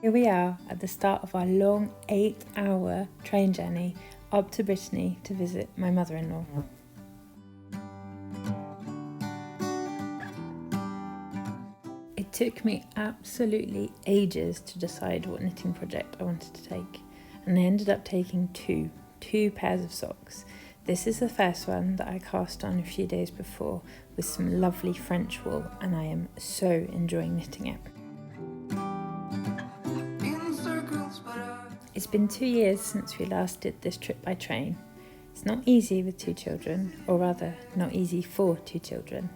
Here we are at the start of our long 8-hour train journey up to Brittany to visit my mother-in-law. It took me absolutely ages to decide what knitting project I wanted to take, and I ended up taking two pairs of socks. This is the first one that I cast on a few days before with some lovely French wool, and I am so enjoying knitting it. It's been 2 years since we last did this trip by train. It's not easy with 2 children, or rather not easy for 2 children,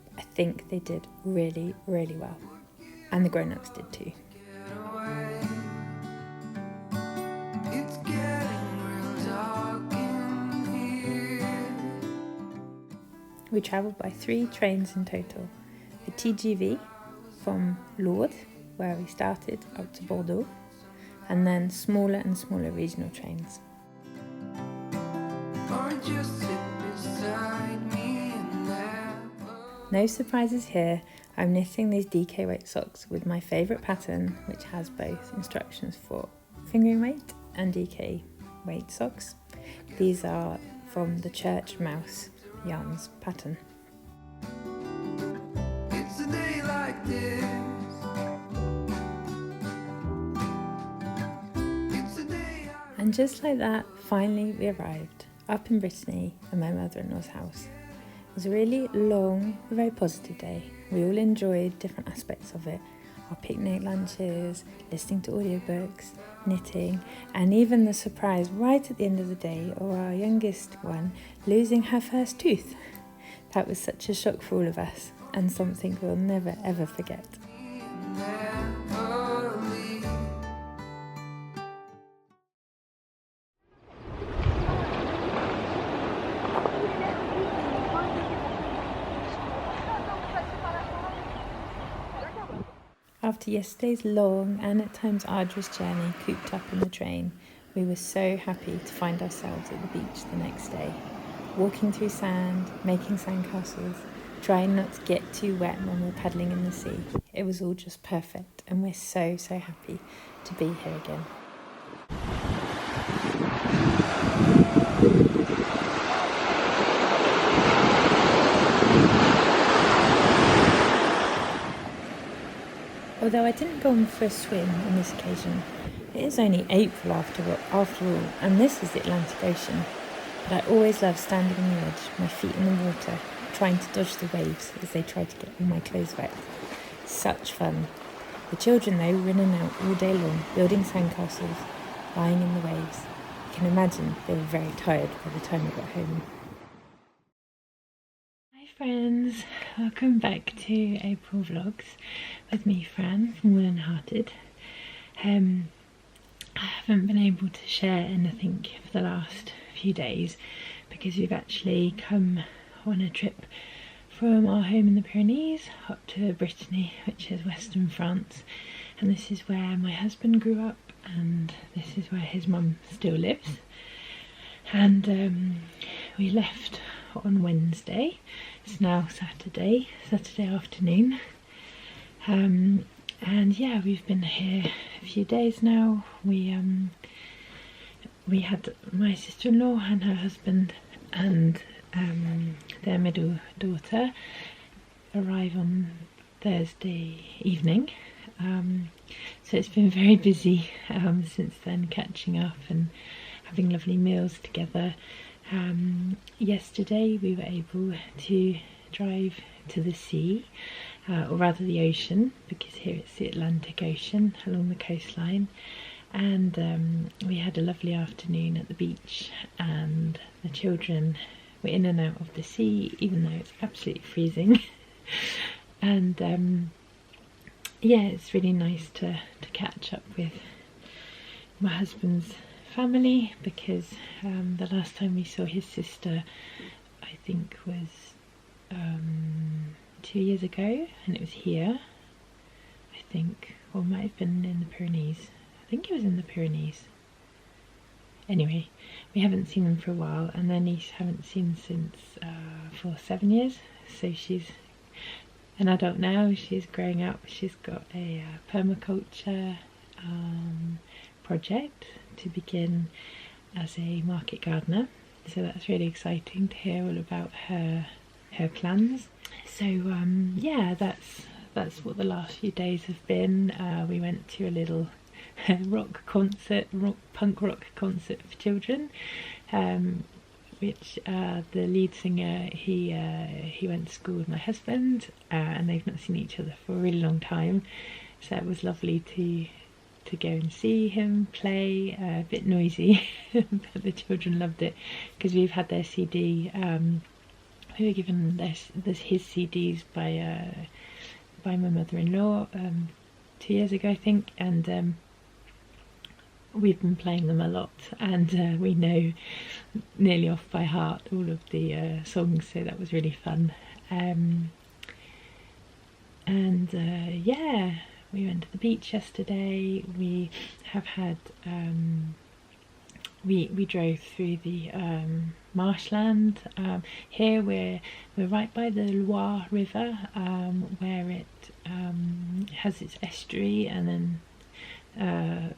but I think they did really, really well. And the grown-ups did too. We travelled by 3 trains in total. The TGV from Lourdes, where we started, out to Bordeaux, and then smaller and smaller regional trains. No surprises here, I'm knitting these DK weight socks with my favourite pattern, which has both instructions for fingering weight and DK weight socks. These are from the Church Mouse Yarns pattern. It's a day like this. And just like that, finally we arrived up in Brittany at my mother-in-law's house. It was a really long, very positive day. We all enjoyed different aspects of it. Our picnic lunches, listening to audiobooks, knitting, and even the surprise right at the end of the day of our youngest one losing her first tooth. That was such a shock for all of us, and something we'll never ever forget. After yesterday's long and at times arduous journey cooped up in the train, we were so happy to find ourselves at the beach the next day. Walking through sand, making sandcastles, trying not to get too wet when we're paddling in the sea. It was all just perfect, and we're so happy to be here again. Although I didn't go on for a swim on this occasion, it is only April after all, and this is the Atlantic Ocean. But I always love standing on the edge, my feet in the water, trying to dodge the waves as they try to get all my clothes wet. Such fun. The children though were in and out all day long, building sandcastles, lying in the waves. You can imagine they were very tired by the time we got home. Hi friends, welcome back to April Vlogs with me, Fran from Wool and Hearted. I haven't been able to share anything for the last few days because we've actually come on a trip from our home in the Pyrenees up to Brittany, which is western France, and this is where my husband grew up and this is where his mum still lives. And we left on Wednesday. It's now Saturday afternoon. And yeah, we've been here a few days now. We had my sister-in-law and her husband and their middle daughter arrive on Thursday evening. So it's been very busy since then, catching up and having lovely meals together. Yesterday we were able to drive to the sea, or rather the ocean, because here it's the Atlantic Ocean along the coastline, and we had a lovely afternoon at the beach, and the children were in and out of the sea even though it's absolutely freezing. And yeah, it's really nice to catch up with my husband's family, because the last time we saw his sister I think was 2 years ago, and it was here, I think, or it might have been in the Pyrenees. I think it was in the Pyrenees. Anyway, we haven't seen them for a while, and their niece haven't seen since for 7 years, so she's an adult now, she's growing up, she's got a permaculture project to begin as a market gardener. So that's really exciting to hear all about her plans. So yeah, that's what the last few days have been. We went to a little punk rock concert for children, which the lead singer, he went to school with my husband, and they've not seen each other for a really long time. So it was lovely to go and see him play. A bit noisy, but the children loved it because we've had their CD. We were given his CDs by my mother-in-law 2 years ago, I think, and we've been playing them a lot, and we know nearly off by heart all of the songs. So that was really fun. Yeah. We went to the beach yesterday. We have had we drove through the marshland. Here we're right by the Loire River, where it has its estuary and then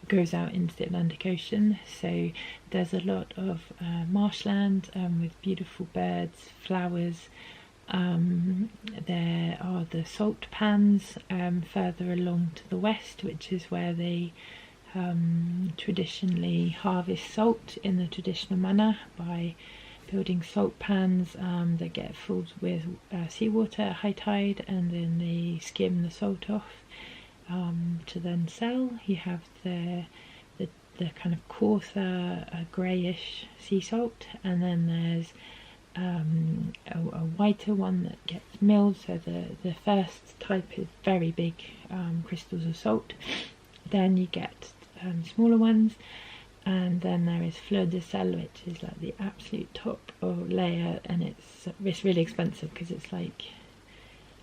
goes out into the Atlantic Ocean. So there's a lot of marshland with beautiful birds, flowers. There are the salt pans further along to the west, which is where they traditionally harvest salt in the traditional manner by building salt pans that get filled with seawater at high tide, and then they skim the salt off to then sell. You have the kind of coarser greyish sea salt, and then there's a whiter one that gets milled. So the first type is very big crystals of salt. Then you get smaller ones, and then there is fleur de sel, which is like the absolute top layer, and it's really expensive because it's like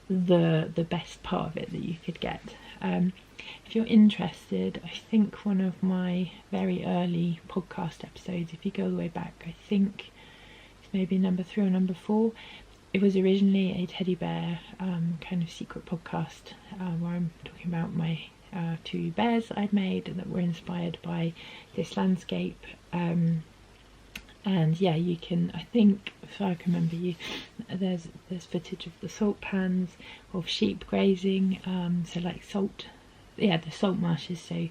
the best part of it that you could get. If you're interested, I think one of my very early podcast episodes, if you go all the way back, I think maybe number 3 or number 4, it was originally a teddy bear kind of secret podcast where I'm talking about my 2 bears I'd made that were inspired by this landscape. And yeah, you can, I think, so I can remember there's footage of the salt pans, of sheep grazing, so like the salt marshes, so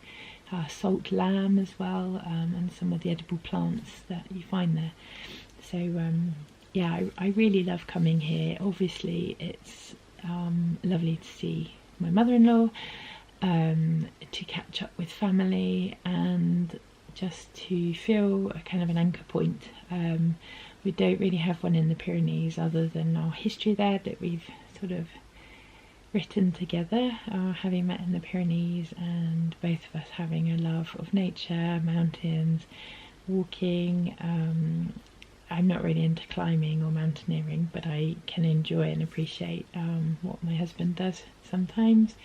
salt lamb as well, and some of the edible plants that you find there. So yeah, I really love coming here. Obviously it's lovely to see my mother-in-law, to catch up with family, and just to feel a kind of an anchor point. We don't really have one in the Pyrenees other than our history there that we've sort of written together, having met in the Pyrenees, and both of us having a love of nature, mountains, walking. I'm not really into climbing or mountaineering, but I can enjoy and appreciate what my husband does sometimes.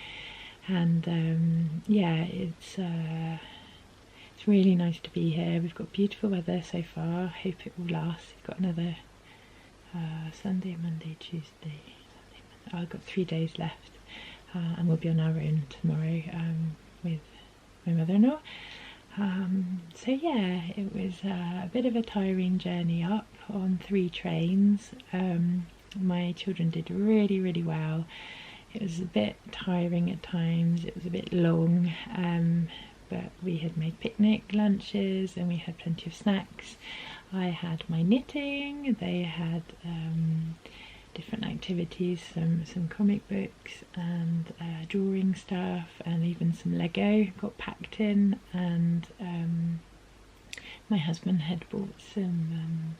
And yeah, it's really nice to be here. We've got beautiful weather so far. I hope it will last. We've got another Sunday, Monday, Tuesday, Sunday, Monday. I've got 3 days left, and we'll be on our own tomorrow with my mother-in-law. So yeah, it was a bit of a tiring journey up on 3 trains. My children did really, really well. It was a bit tiring at times, it was a bit long, but we had made picnic lunches and we had plenty of snacks. I had my knitting, they had different activities, some comic books and drawing stuff, and even some Lego got packed in, and my husband had bought some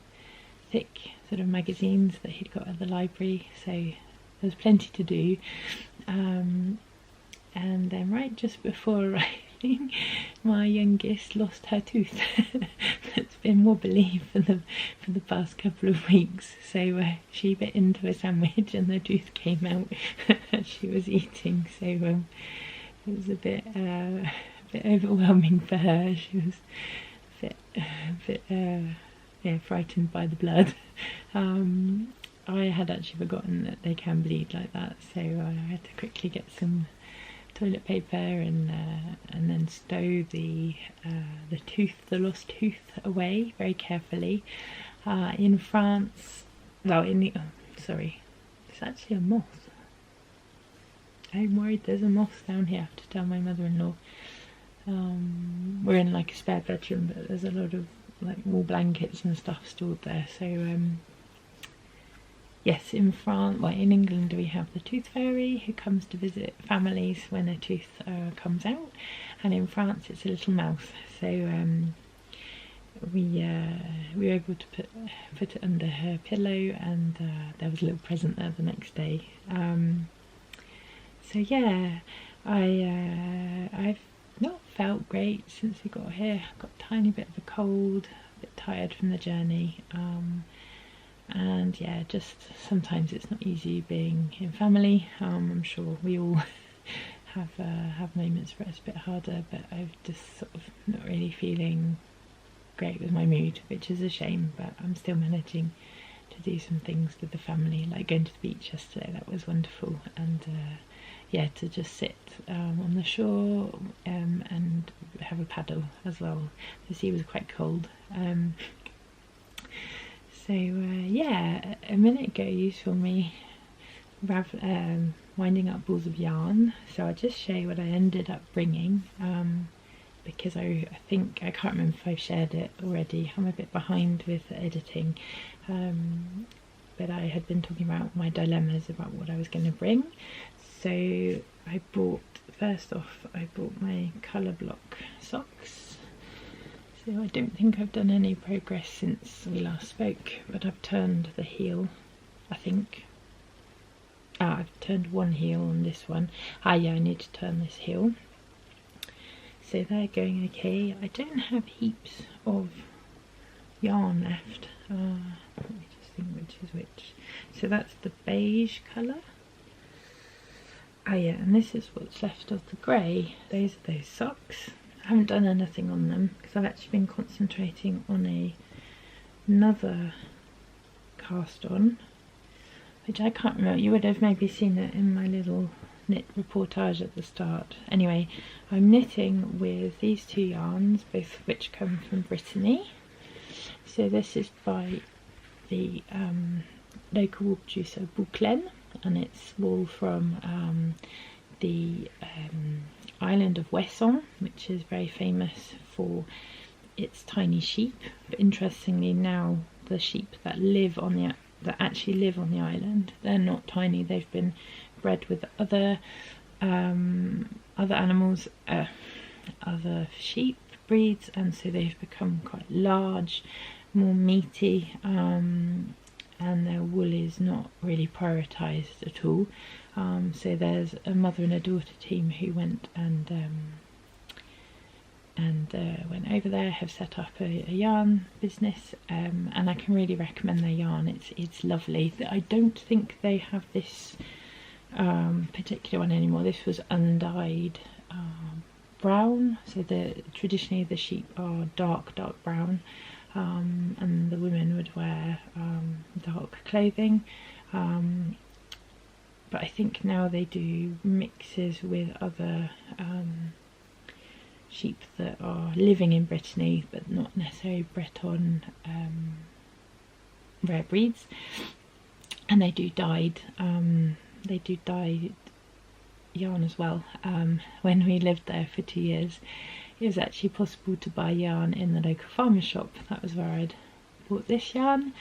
thick sort of magazines that he'd got at the library, so there was plenty to do. And then right just before arriving, my youngest lost her tooth. That's been wobbly for the past couple of weeks. So she bit into a sandwich and the tooth came out as she was eating. So it was a bit overwhelming for her. She was a bit frightened by the blood. I had actually forgotten that they can bleed like that, so I had to quickly get some toilet paper and then stow the lost tooth away very carefully. In France, well, sorry, it's actually a moth. I'm worried there's a moth down here. I have to tell my mother-in-law. We're in like a spare bedroom, but there's a lot of like wool blankets and stuff stored there. So yes, in France, well, in England, we have the tooth fairy who comes to visit families when a tooth comes out, and in France it's a little mouse. So we were able to put it under her pillow, and there was a little present there the next day. So yeah, I've not felt great since we got here. I've got a tiny bit of a cold, a bit tired from the journey, and yeah, just sometimes it's not easy being in family. I'm sure we all have moments where it's a bit harder, but I've just sort of not really feeling great with my mood, which is a shame, but I'm still managing to do some things with the family, like going to the beach yesterday. That was wonderful, and yeah, to just sit on the shore and have a paddle as well. The sea was quite cold. So yeah, a minute ago you saw me winding up balls of yarn, so I'll just show you what I ended up bringing, because I think, I can't remember if I've shared it already. I'm a bit behind with the editing, but I had been talking about my dilemmas about what I was going to bring. So I bought, first off, I bought my colour block socks. So I don't think I've done any progress since we last spoke, but I've turned the heel, I think. I've turned one heel on this one. Yeah, I need to turn this heel. So they're going okay. I don't have heaps of yarn left. Let me just think which is which. So that's the beige colour. Yeah, and this is what's left of the grey. Those are those socks. I haven't done anything on them because I've actually been concentrating on another cast on, which I can't remember. You would have maybe seen it in my little knit reportage at the start. Anyway, I'm knitting with these two yarns, both of which come from Brittany. So this is by the local wool producer Bouclen, and it's wool from the island of Wesson, which is very famous for its tiny sheep. But interestingly, now the sheep that actually live on the island, they're not tiny. They've been bred with other animals, other sheep breeds, and so they've become quite large, more meaty, and their wool is not really prioritised at all. So there's a mother and a daughter team who went and went over there, have set up a yarn business, and I can really recommend their yarn. It's lovely. I don't think they have this particular one anymore. This was undyed brown, so traditionally the sheep are dark brown, and the women would wear dark clothing, but I think now they do mixes with other sheep that are living in Brittany but not necessarily Breton rare breeds, and they do dyed yarn as well. When we lived there for 2 years, it was actually possible to buy yarn in the local farmer's shop. That was where I'd bought this yarn,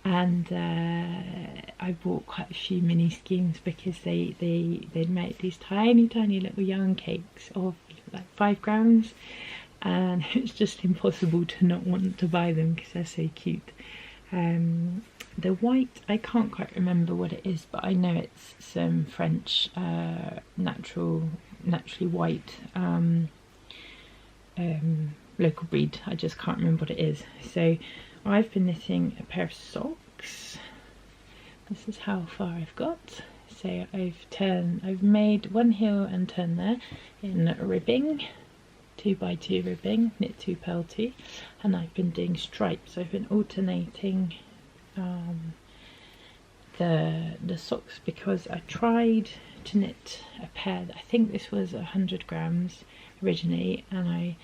and I bought quite a few mini skeins because they'd make these tiny little yarn cakes of like 5 grams, and it's just impossible to not want to buy them because they're so cute. The white, I can't quite remember what it is, but I know it's some French naturally white local breed. I just can't remember what it is. So I've been knitting a pair of socks. This is how far I've got. So I've made one heel and turn there in ribbing, 2x2 ribbing, knit 2, purl 2, and I've been doing stripes. I've been alternating the socks because I tried to knit a pair. I think this was 100 grams originally, and I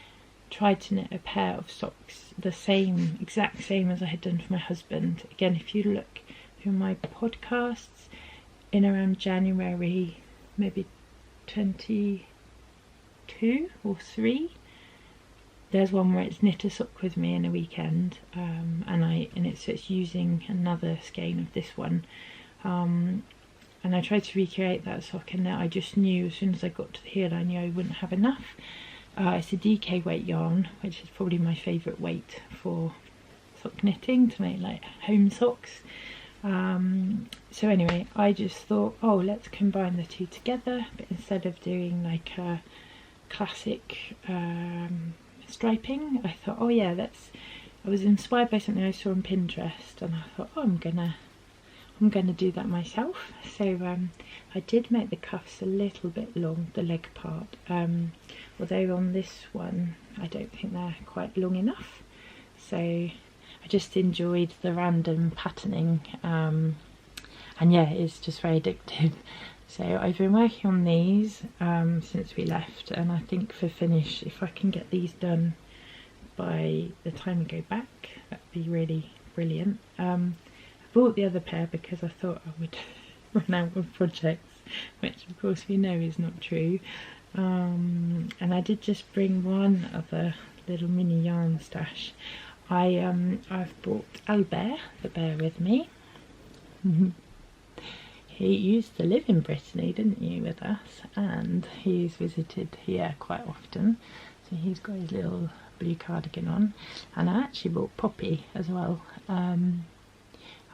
tried to knit a pair of socks, the same, exact same as I had done for my husband. Again, if you look through my podcasts, in around January, maybe 22 or 3, there's one where it's knit a sock with me in a weekend, and it's using another skein of this one, and I tried to recreate that sock, and I just knew as soon as I got to the heel I knew I wouldn't have enough. It's a DK weight yarn, which is probably my favourite weight for sock knitting, to make like home socks. So anyway, I just thought, oh, let's combine the two together, but instead of doing like a classic striping, I thought, oh yeah, I was inspired by something I saw on Pinterest, and I thought, oh, I'm gonna do that myself. So I did make the cuffs a little bit long, the leg part, although on this one I don't think they're quite long enough, so I just enjoyed the random patterning, and yeah, it's just very addictive. So I've been working on these since we left, and I think for finish, if I can get these done by the time we go back, that'd be really brilliant. I bought the other pair because I thought I would run out of projects, which of course we know is not true. And I did just bring one other little mini yarn stash. I've brought Albert, the bear, with me. He used to live in Brittany, didn't you, with us, and he's visited here quite often, so he's got his little blue cardigan on. And I actually bought Poppy as well. I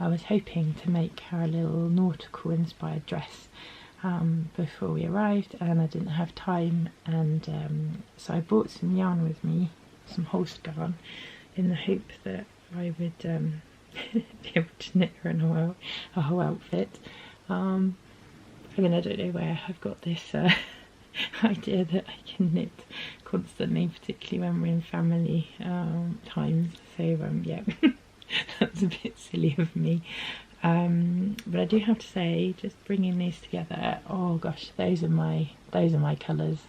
was hoping to make her a little nautical inspired dress before we arrived, and I didn't have time, and so I brought some yarn with me, some Holst yarn, in the hope that I would be able to knit her in a whole outfit. I mean, I don't know where I've got this idea that I can knit constantly, particularly when we're in family times, so yeah, that's a bit silly of me. But I do have to say, just bringing these together, oh gosh, those are my colours.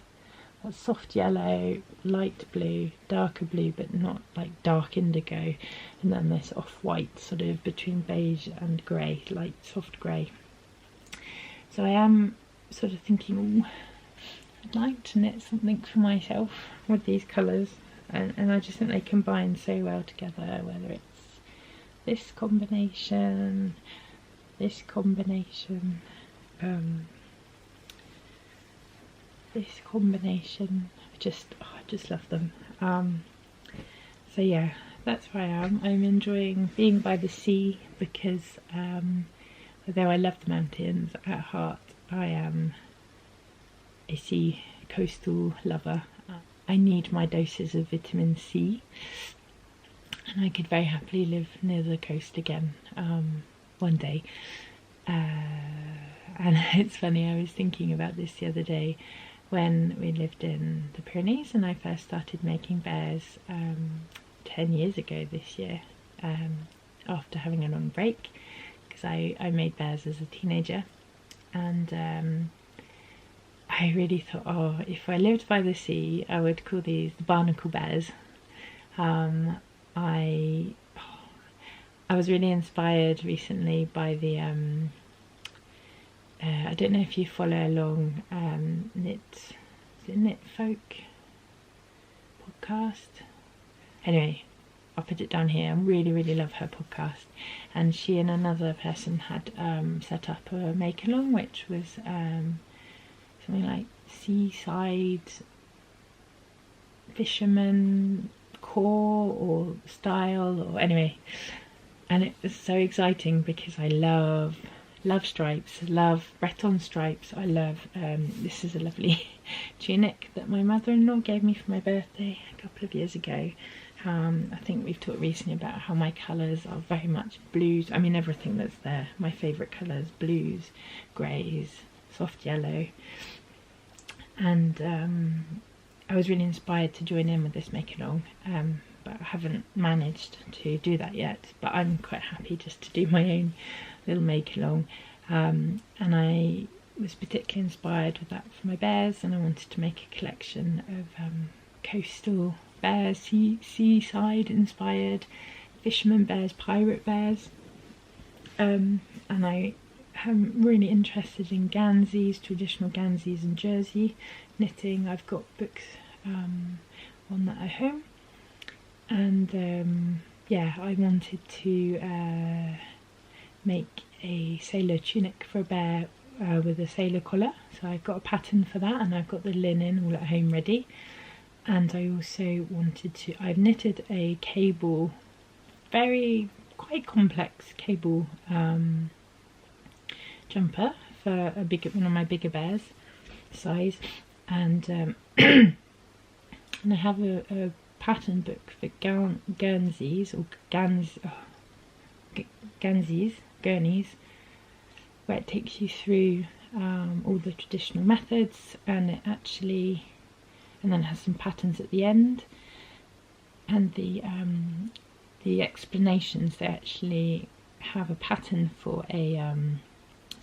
That soft yellow, light blue, darker blue, but not like dark indigo, and then this off-white sort of between beige and grey, light soft grey. So I am sort of thinking, I'd like to knit something for myself with these colours, and I just think they combine so well together, whether it's this combination, this combination, this combination. I just love them. So yeah, that's where I am. I'm enjoying being by the sea because although I love the mountains, at heart I am a sea coastal lover. I need my doses of vitamin C, and I could very happily live near the coast again one day. And it's funny, I was thinking about this the other day when we lived in the Pyrenees and I first started making bears 10 years ago this year, after having a long break, because I made bears as a teenager, and I really thought, oh, if I lived by the sea I would call these the barnacle bears. I was really inspired recently by the I don't know if you follow along Knit Folk podcast. Anyway, I'll put it down here. I really love her podcast, and she and another person had set up a make along, which was something like seaside fisherman core or style, or anyway, and it was so exciting because I love stripes, love Breton stripes. I love this is a lovely tunic that my mother-in-law gave me for my birthday a couple of years ago. I think we've talked recently about how my colours are very much blues. I mean, everything that's there, my favourite colours, blues, greys, soft yellow, and I was really inspired to join in with this make along, but I haven't managed to do that yet, but I'm quite happy just to do my own little make along, and I was particularly inspired with that for my bears, and I wanted to make a collection of coastal bears, seaside inspired, fisherman bears, pirate bears, and I am really interested in Ganseys, traditional Ganseys and Jersey knitting. I've got books on that at home, and yeah, I wanted to make a sailor tunic for a bear with a sailor collar, so I've got a pattern for that, and I've got the linen all at home ready. And I also wanted to, I've knitted a cable, quite complex cable jumper for one of my bigger bears size, and and I have a pattern book for Guernseys, gurneys, where it takes you through all the traditional methods, and it actually, and then has some patterns at the end, and the explanations, they actually have a pattern for a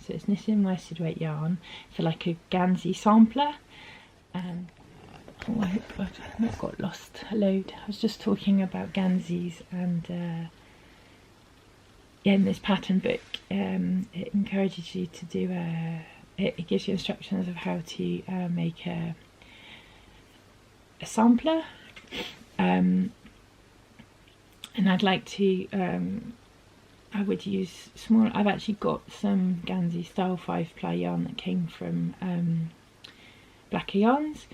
so it's knitted in worsted weight yarn for like a Gansey sampler. And oh, I hope I've not got lost a load. I was just talking about Ganseys, and yeah, in this pattern book it encourages you to do it gives you instructions of how to make a sampler, and I'd like to I would use small, I've actually got some Gansey style 5-ply yarn that came from Blacker Yarns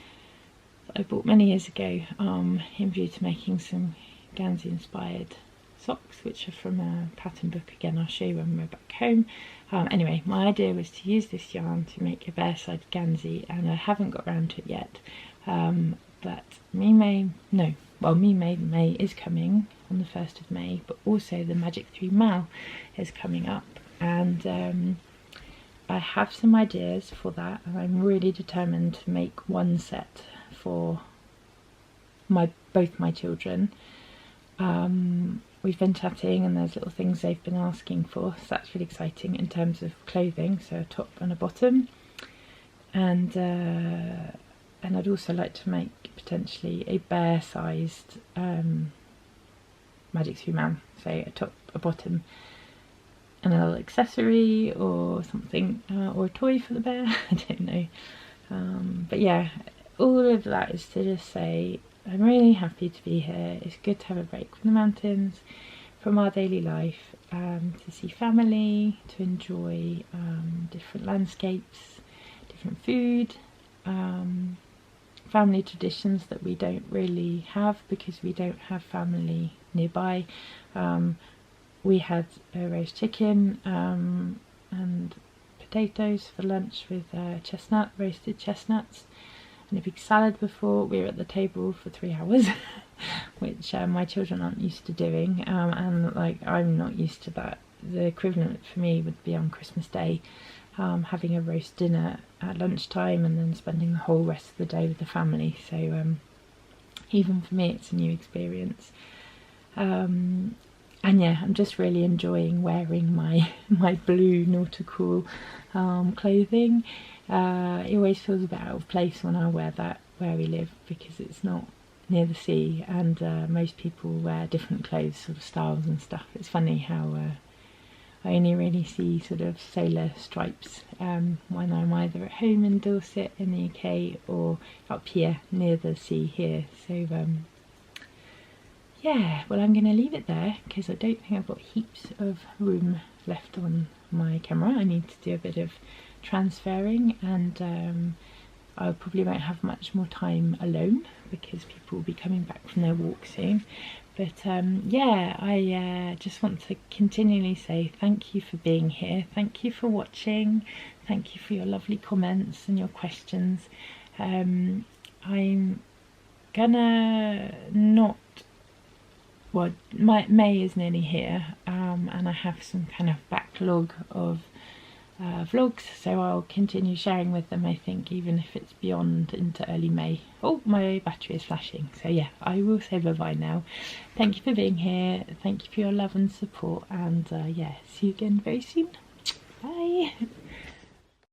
that I bought many years ago in view to making some Gansey inspired socks, which are from a pattern book. Again, I'll show you when we're back home. Anyway, my idea was to use this yarn to make a bear-side Gansey, and I haven't got around to it yet, but May is coming on the 1st of May, but also the Magic 3 Mal is coming up, and I have some ideas for that, and I'm really determined to make one set for both my children. We've been chatting, and there's little things they've been asking for, so that's really exciting in terms of clothing, so a top and a bottom, and I'd also like to make potentially a bear-sized Magic 3 Man, so a top, a bottom, and a little accessory or something, or a toy for the bear. I don't know, but yeah, all of that is to just say I'm really happy to be here. It's good to have a break from the mountains, from our daily life, to see family, to enjoy different landscapes, different food, family traditions that we don't really have because we don't have family nearby. We had a roast chicken and potatoes for lunch with roasted chestnuts, and a big salad before. We were at the table for 3 hours, which my children aren't used to doing, and like I'm not used to that. The equivalent for me would be on Christmas Day, having a roast dinner at lunchtime and then spending the whole rest of the day with the family. So even for me it's a new experience, and yeah, I'm just really enjoying wearing my blue nautical clothing. It always feels a bit out of place when I wear that where we live, because it's not near the sea, and most people wear different clothes, sort of styles and stuff. It's funny how I only really see sort of sailor stripes when I'm either at home in Dorset in the UK or up here near the sea here. So yeah, well, I'm going to leave it there because I don't think I've got heaps of room left on my camera. I need to do a bit of transferring, and I probably won't have much more time alone because people will be coming back from their walk soon. But yeah, I just want to continually say thank you for being here, thank you for watching, thank you for your lovely comments and your questions. I'm gonna not, well, May is nearly here, and I have some kind of backlog of vlogs, so I'll continue sharing with them, I think, even if it's beyond into early May. Oh, my battery is flashing, so yeah, I will say bye bye now. Thank you for being here, thank you for your love and support, and yeah, see you again very soon. Bye.